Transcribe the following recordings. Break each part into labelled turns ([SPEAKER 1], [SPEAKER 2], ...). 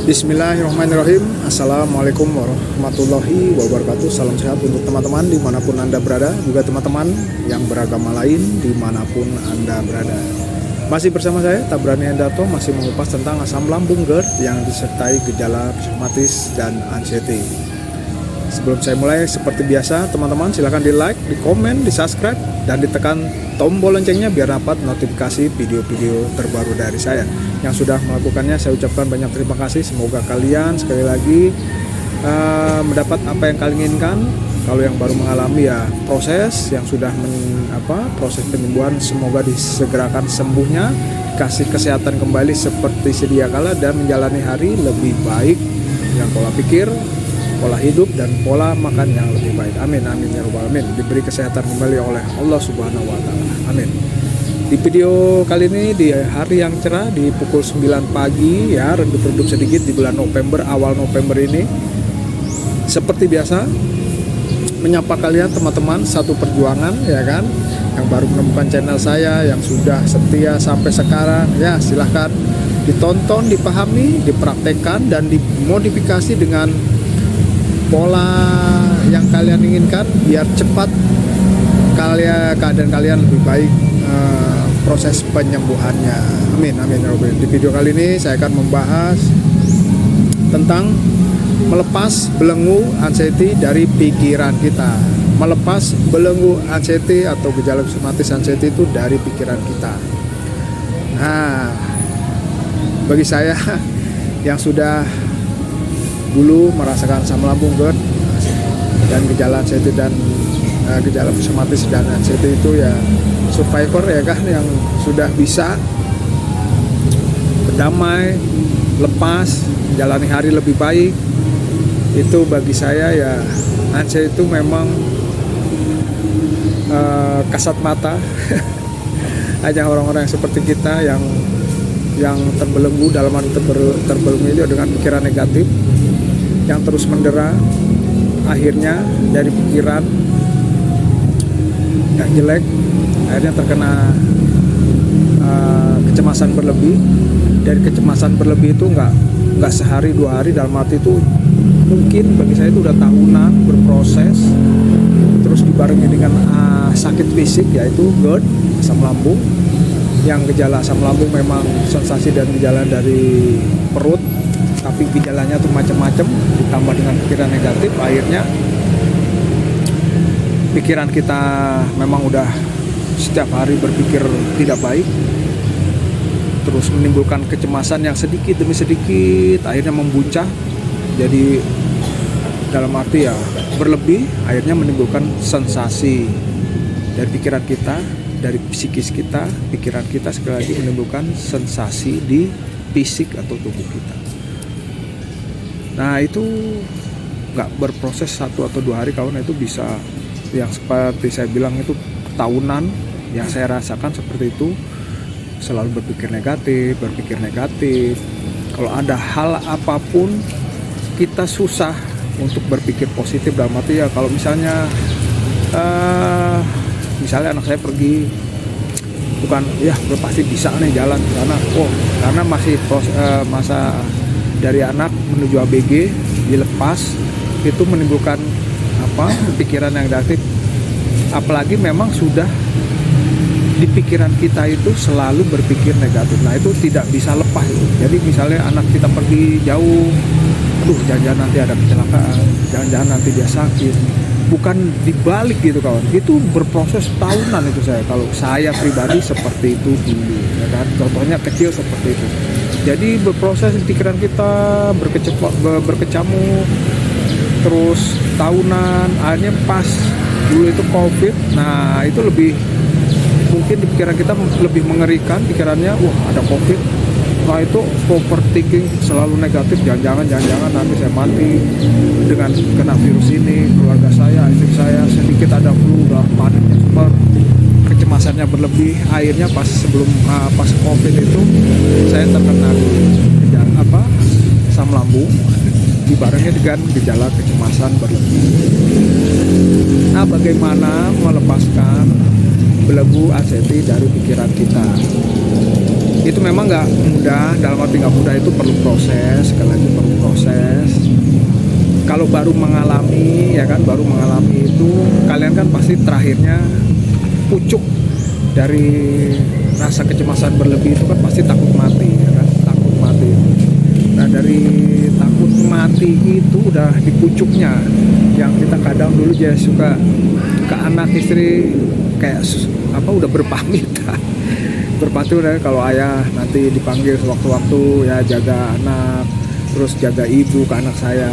[SPEAKER 1] Bismillahirrahmanirrahim. Assalamualaikum warahmatullahi wabarakatuh. Salam sehat untuk teman-teman dimanapun Anda berada, juga teman-teman yang beragama lain dimanapun Anda berada. Masih bersama saya, Tabrani Endarto, masih mengupas tentang asam lambung GERD yang disertai gejala psikomatis dan anxiety. Sebelum saya mulai, seperti biasa, teman-teman silahkan di like, di komen, di subscribe, dan ditekan tombol loncengnya biar dapat notifikasi video-video terbaru dari saya. Yang sudah melakukannya, saya ucapkan banyak terima kasih. Semoga kalian sekali lagi mendapat apa yang kalian inginkan. Kalau yang baru mengalami ya proses yang sudah proses penyembuhan, semoga disegerakan sembuhnya, kasih kesehatan kembali seperti sedia kala, dan menjalani hari lebih baik dengan pola pikir, pola hidup, dan pola makan yang lebih baik. Amin, amin ya rabbal alamin. Diberi kesehatan kembali oleh Allah Subhanahu wa taala. Amin. Di video kali ini di hari yang cerah di pukul 9 pagi ya, redup-redup sedikit di bulan November, awal November ini. Seperti biasa menyapa kalian teman-teman satu perjuangan ya kan, yang baru menemukan channel saya, yang sudah setia sampai sekarang ya, silahkan ditonton, dipahami, dipraktekkan, dan dimodifikasi dengan pola yang kalian inginkan biar cepat keadaan kalian lebih baik, proses penyembuhannya. Amin, amin ya rabbal alamin. Di video kali ini saya akan membahas tentang melepas belenggu anxiety dari pikiran kita. Melepas belenggu anxiety atau gejala psikomatis anxiety itu dari pikiran kita. Nah, bagi saya yang sudah dulu merasakan asam lambung GERD dan gejala anxiety dan gejala psikomatis dan anxiety itu ya survivor ya kan, yang sudah bisa berdamai, lepas, menjalani hari lebih baik. Itu bagi saya ya, anxiety itu memang kasat mata. Hanya orang-orang seperti kita yang terbelenggu, dalam arti terbelenggu itu dengan pikiran negatif yang terus mendera, akhirnya dari pikiran yang jelek akhirnya terkena kecemasan berlebih. Dari kecemasan berlebih itu nggak sehari dua hari, dalam arti itu mungkin bagi saya itu udah tahunan berproses, terus dibarengi dengan sakit fisik yaitu GERD, asam lambung, yang gejala asam lambung memang sensasi dan gejala dari perut, tapi gejalanya tuh macam-macam, ditambah dengan pikiran negatif, akhirnya pikiran kita memang udah setiap hari berpikir tidak baik, terus menimbulkan kecemasan yang sedikit demi sedikit akhirnya membuncah jadi dalam arti ya berlebih, akhirnya menimbulkan sensasi dari pikiran kita, dari psikis kita, pikiran kita sekali lagi menimbulkan sensasi di fisik atau tubuh kita. Nah itu nggak berproses 1 atau 2 hari kawan, itu bisa yang seperti saya bilang itu tahunan. Yang saya rasakan seperti itu, selalu berpikir negatif. Kalau ada hal apapun kita susah untuk berpikir positif, dalam arti ya kalau misalnya anak saya pergi, bukan ya udah pasti bisa nih jalan karena masih masa dari anak menuju ABG dilepas, itu menimbulkan pikiran yang negatif, apalagi memang sudah di pikiran kita itu selalu berpikir negatif. Nah itu tidak bisa lepas itu. Jadi misalnya anak kita pergi jauh, jangan-jangan nanti ada kecelakaan, jangan-jangan nanti dia sakit, bukan dibalik gitu kawan. Itu berproses tahunan itu kalau saya pribadi seperti itu dulu ya kan. Contohnya kecil seperti itu. Jadi berproses di pikiran kita, berkecamuk terus tahunan, akhirnya pas dulu itu COVID. Nah itu lebih mungkin di pikiran kita lebih mengerikan, pikirannya ada COVID. Nah itu overthinking, selalu negatif, jangan-jangan nanti saya mati dengan kena virus ini, keluarga saya, istri saya sedikit ada flu, udah paniknya super, kecemasannya berlebih. Akhirnya pas COVID itu saya terkena asam lambung dibarengi dengan gejala kecemasan berlebih. Nah bagaimana melepaskan belenggu anxiety dari pikiran kita? Itu memang nggak mudah, dalam arti nggak mudah itu perlu proses, sekali lagi perlu proses. Kalau baru mengalami, ya kan, baru mengalami itu kalian kan pasti terakhirnya pucuk dari rasa kecemasan berlebih itu kan pasti takut mati, ya kan, takut mati. Nah dari takut mati itu udah di pucuknya, yang kita kadang dulu ya suka ke anak istri kayak apa udah berpamit berpatu deh kalau ayah nanti dipanggil sewaktu-waktu ya jaga anak, terus jaga ibu ke anak saya,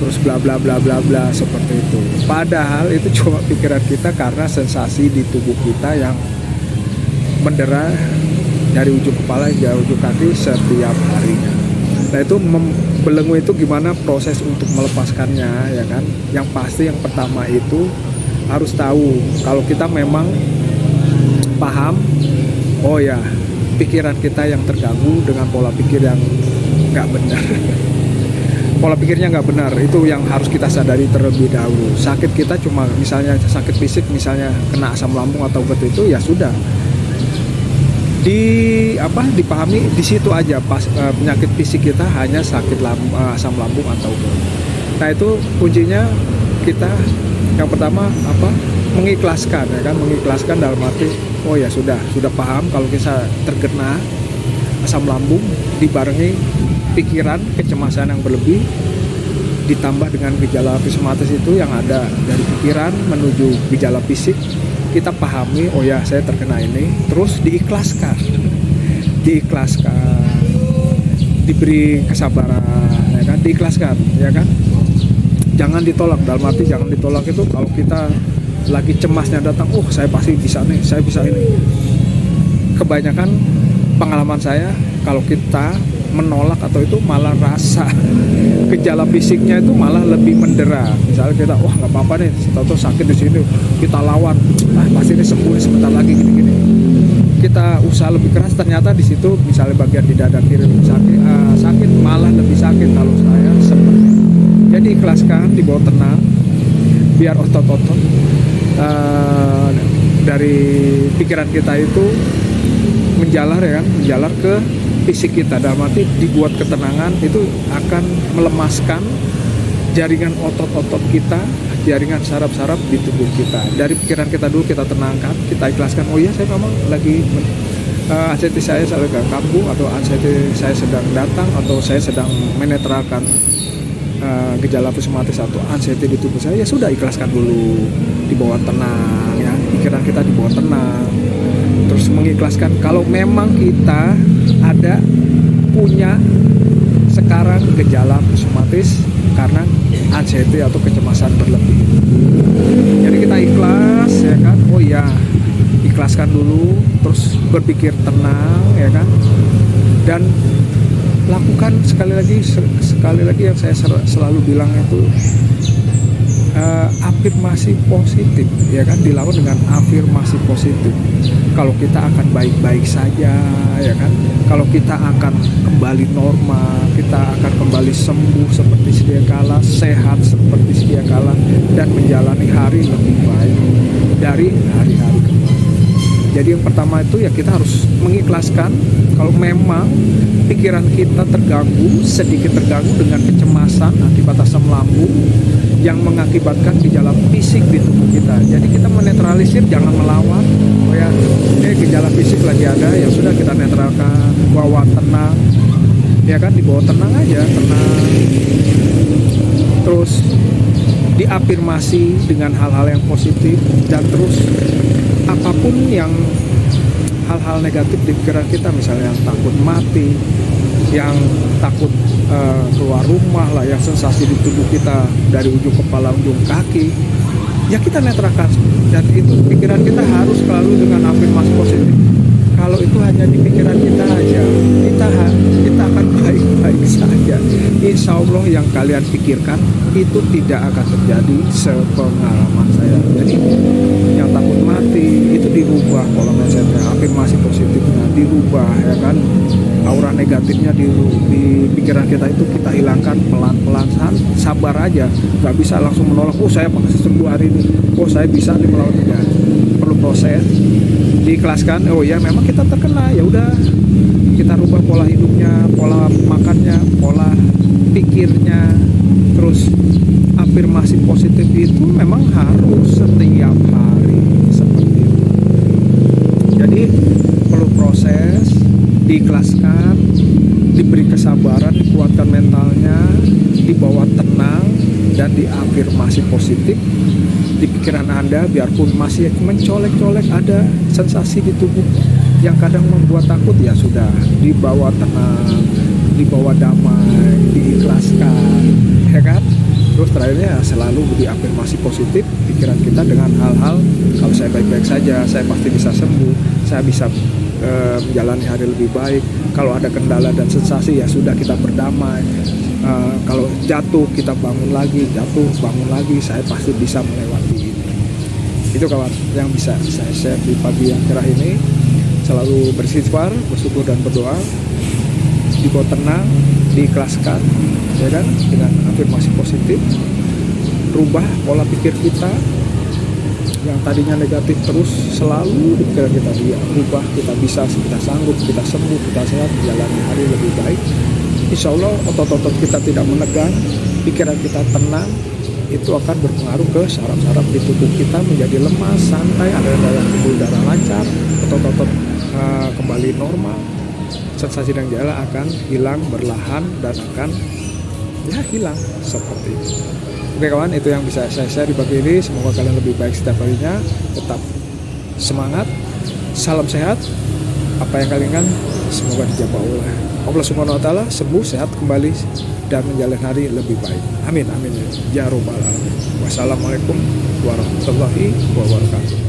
[SPEAKER 1] terus bla bla bla bla bla seperti itu. Padahal itu cuma pikiran kita karena sensasi di tubuh kita yang mendera dari ujung kepala hingga ujung kaki setiap harinya. Nah itu belenggu itu gimana proses untuk melepaskannya, ya kan? Yang pasti yang pertama itu harus tahu kalau kita memang paham, oh ya pikiran kita yang terganggu dengan pola pikir yang nggak benar. Pola pikirnya nggak benar, itu yang harus kita sadari terlebih dahulu. Sakit kita cuma misalnya sakit fisik, misalnya kena asam lambung atau begitu itu ya sudah dipahami di situ aja. Pas penyakit fisik kita hanya sakit asam lambung atau begitu. Nah itu kuncinya kita yang pertama mengikhlaskan, ya kan, mengikhlaskan dalam arti oh ya sudah paham kalau kita terkena asam lambung dibarengi pikiran kecemasan yang berlebih ditambah dengan gejala psikosomatis itu yang ada dari pikiran menuju gejala fisik, kita pahami oh ya saya terkena ini, terus diikhlaskan, diberi kesabaran, ya kan, diikhlaskan, ya kan, jangan ditolak. Dalam arti jangan ditolak itu kalau kita lagi cemasnya datang, oh saya pasti bisa nih, saya bisa ini. Kebanyakan pengalaman saya kalau kita menolak atau itu malah rasa gejala fisiknya itu malah lebih mendera. Misalnya kita wah nggak apa-apa nih, tahu sakit di sini, kita lawan, pasti ini sembuh sebentar lagi gini-gini. Kita usaha lebih keras, ternyata di situ misalnya bagian di dada kiri sakit malah lebih sakit kalau saya seperti itu. Jadi ikhlaskan, dibawa tenang, biar otot-otot dari pikiran kita itu menjalar, ya kan, menjalar ke fisik kita. Dalam arti dibuat ketenangan itu akan melemaskan jaringan otot-otot kita, jaringan saraf-saraf di tubuh kita. Dari pikiran kita dulu kita tenangkan, kita ikhlaskan. Oh iya saya memang lagi anxiety saya sedang kambuh, atau anxiety saya sedang datang, atau saya sedang menetralkan gejala psikosomatis atau anxiety di tubuh saya. Ya sudah, ikhlaskan dulu, dibawa tenang, ya, pikiran kita dibawa tenang. Terus mengikhlaskan kalau memang kita ada punya sekarang gejala psikosomatis karena anxiety atau kecemasan berlebih. Jadi kita ikhlas, ya kan, oh iya ikhlaskan dulu, terus berpikir tenang, ya kan, dan lakukan sekali lagi yang saya selalu bilang itu afirmasi positif, ya kan, dilawan dengan afirmasi positif. Kalau kita akan baik-baik saja, ya kan, kalau kita akan kembali normal, kita akan kembali sembuh seperti sedia kala, sehat seperti sedia kala, dan menjalani hari lebih baik dari hari-hari kemarin. Jadi yang pertama itu ya kita harus mengikhlaskan kalau memang pikiran kita terganggu, sedikit terganggu dengan kecemasan akibat asam lambung yang mengakibatkan gejala fisik di tubuh kita. Jadi kita menetralisir, jangan melawan. Oh ya, gejala fisik lagi ada, ya sudah kita netralkan, bawa tenang, ya kan, dibawa tenang aja, tenang. Terus diafirmasi dengan hal-hal yang positif, dan terus apapun yang hal-hal negatif di pikiran kita, misalnya yang takut mati, yang takut keluar rumah lah, yang sensasi di tubuh kita dari ujung kepala ujung kaki, ya kita netralkan. Dan itu pikiran kita harus selalu dengan afirmasi positif. Kalau itu hanya di pikiran kita aja, kita akan baik-baik saja. Insya Allah yang kalian pikirkan itu tidak akan terjadi sepengalaman saya. Jadi yang takut mati itu dirubah pola mindsetnya, afirmasi positifnya dirubah, ya kan, aura negatifnya di pikiran kita itu kita hilangkan pelan-pelan, sabar aja, nggak bisa langsung menolak. Oh saya pasti sembuh hari ini, oh saya bisa nih melawan ini. Perlu proses, diikhlaskan. Oh ya memang kita terkena, ya udah kita rubah pola hidupnya, pola makannya, pola pikirnya. Terus afirmasi positif itu memang harus setiap hari seperti itu. Jadi perlu proses, diikhlaskan, diberi kesabaran, dikuatkan mentalnya, dibawa tenang, dan diafirmasi positif di pikiran Anda. Biarpun masih mencolek-colek ada sensasi di tubuh yang kadang membuat takut, ya sudah, dibawa tenang, dibawa damai, diikhlaskan, ya kan? Terus terakhirnya selalu diafirmasi positif pikiran kita dengan hal-hal, kalau saya baik-baik saja, saya pasti bisa sembuh, saya bisa menjalani hari lebih baik. Kalau ada kendala dan sensasi, ya sudah, kita berdamai. Kalau jatuh, kita bangun lagi, jatuh, bangun lagi, saya pasti bisa melewati ini. Itu kawan yang bisa saya share di pagi yang cerah ini. Selalu beristighfar, bersyukur dan berdoa, dibawa tenang, diikhlaskan, ya kan, dengan afirmasi positif. Rubah pola pikir kita yang tadinya negatif terus selalu di pikiran kita, dia rubah, kita bisa, kita sanggup, kita sembuh, kita sehat, menjalani hari lebih baik. Insya Allah otot-otot kita tidak menegang, pikiran kita tenang, itu akan berpengaruh ke saraf-saraf di tubuh kita menjadi lemas, santai, ada pembuluh darah lancar, otot-otot kembali normal, sensasi dan gejala akan hilang berlahan dan akan hilang seperti itu. Oke kawan, itu yang bisa saya share di pagi ini. Semoga kalian lebih baik setiap harinya, tetap semangat, salam sehat. Apa yang kalian kan semoga dijabah oleh Allah Subhanahu wa taala, sembuh, sehat kembali dan menjalani hari lebih baik. Amin amin ya rabbal alamin. Wassalamualaikum warahmatullahi wabarakatuh.